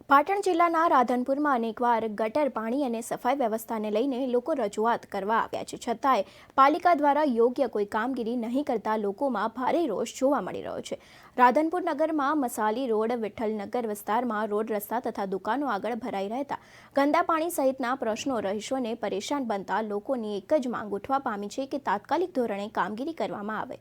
પાટણ જિલ્લાના રાધનપુરમાં અનેકવાર ગટર પાણી અને સફાઈ વ્યવસ્થાને લઈને લોકો રજૂઆત કરવા આવ્યા છે, છતાંય પાલિકા દ્વારા યોગ્ય કોઈ કામગીરી નહીં કરતા લોકોમાં ભારે રોષ જોવા મળી રહ્યો છે। રાધનપુર નગરમાં મસાલી રોડ, વિઠ્ઠલનગર વિસ્તારમાં રોડ, રસ્તા તથા દુકાનો આગળ ભરાઈ રહેતા ગંદા પાણી સહિતના પ્રશ્નો રહીશોને પરેશાન બનતા લોકોની એક જ માંગ ઉઠવા પામી છે કે તાત્કાલિક ધોરણે કામગીરી કરવામાં આવે।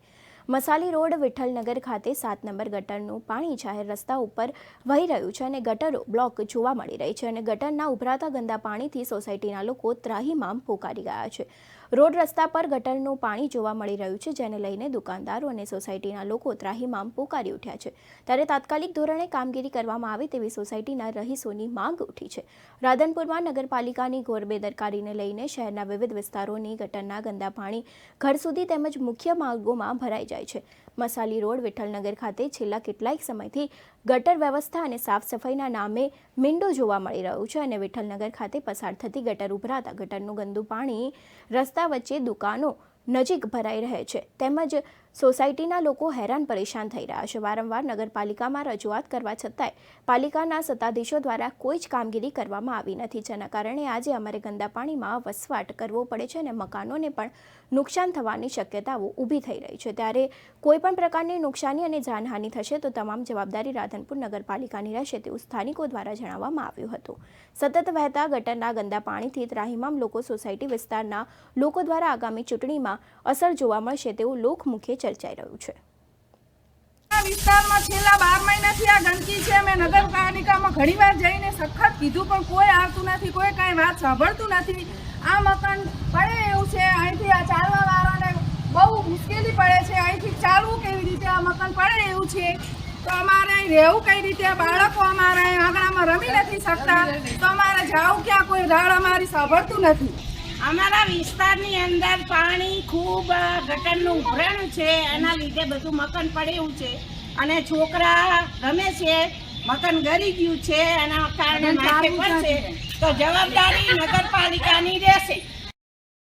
મસાલી રોડ, વિઠ્ઠલનગર ખાતે 7 નંબર ગટરનું પાણી જાહેર રસ્તા ઉપર વહી રહ્યું છે અને ગટરો બ્લોક જોવા મળી રહી છે અને ગટરના ઉભરાતા ગંદા પાણીથી સોસાયટીના લોકો ત્રાહિમામ પોકારી ગયા છે। રોડ રસ્તા પર ગટરનું પાણી જોવા મળી રહ્યું છે, જેને લઈને દુકાનદારો અને સોસાયટીના લોકો ત્રાહિમામ પોકારી ઉઠ્યા છે, ત્યારે તાત્કાલિક ધોરણે કામગીરી કરવામાં આવે તેવી સોસાયટીના રહીશોની માંગ ઉઠી છે। રાધનપુરમાં નગરપાલિકાની ઘોર બેદરકારીને લઈને શહેરના વિવિધ વિસ્તારોની ગટરના ગંદા પાણી ઘર સુધી તેમજ મુખ્ય માર્ગોમાં ભરાઈ જાય છે। મસાલી રોડ, વિઠ્ઠલનગર ખાતે છેલ્લા કેટલાક સમયથી ગટર વ્યવસ્થા અને સાફ સફાઈના નામે મીંડો જોવા મળી રહ્યું છે અને વિઠ્ઠલનગર ખાતે પસાર થતી ગટર ઉભરાતા ગટરનું ગંદુ પાણી રસ્તા વચ્ચે દુકાનો નજીક ભરાઈ રહે છે, તેમજ સોસાયટીના લોકો હેરાન પરેશાન થઈ રહ્યા છે। વારંવાર નગરપાલિકામાં રજૂઆત કરવા છતાંય પાલિકાના સત્તાધીશો દ્વારા કોઈ જ કામગીરી કરવામાં આવી નથી, જેના કારણે આજે અમારે ગંદા પાણીમાં વસવાટ કરવો પડે છે અને મકાનોને પણ નુકસાન થવાની શક્યતાઓ ઊભી થઈ રહી છે। ત્યારે કોઈપણ પ્રકારની નુકસાની અને જાનહાનિ થશે તો તમામ જવાબદારી રાધનપુર નગરપાલિકાની રહેશે તેવું સ્થાનિકો દ્વારા જણાવવામાં આવ્યું હતું। સતત વહેતા ગટરના ગંદા પાણીથી ત્રાહિમામ લોકો સોસાયટી વિસ્તારના લોકો દ્વારા આગામી ચૂંટણીમાં અસર જોવા મળશે તેવું લોકમુખે ચર્ચાઈ રહ્યું છે। વિસ્તારમાં છેલ્લા 12 મહિનાથી આ ગંદકી છે। અમે નગરપાલિકામાં ઘણીવાર જઈને સખત કીધું પણ કોઈ આવતું નથી, કોઈ કાંઈ વાત સાંભળતું નથી। આ મકાન પડે એવું છે, અહીંથી આ ચાલવા વાળાને બહુ મુશ્કેલી પડે છે, અહીંથી ચાલવું કેવી રીતે, આ મકાન પડે એવું છે તો અમારે અહીં રહેવું કઈ રીતે, બાળકો અમારા અહીં આંગણામાં રમી નથી શકતા તો અમારે જાવું ક્યાં, કોઈ રાડ અમારી સાંભળતું નથી। અમારા વિસ્તારની અંદર પાણી ખૂબ ગટરનું ઉભરાણું છે, એના લીધે બધું મકાન પડ્યું છે અને છોકરા રમે છે, મકાન ગરી ગયું છે, એના કારણે માથે પડશે તો જવાબદારી નગરપાલિકાની રહેશે।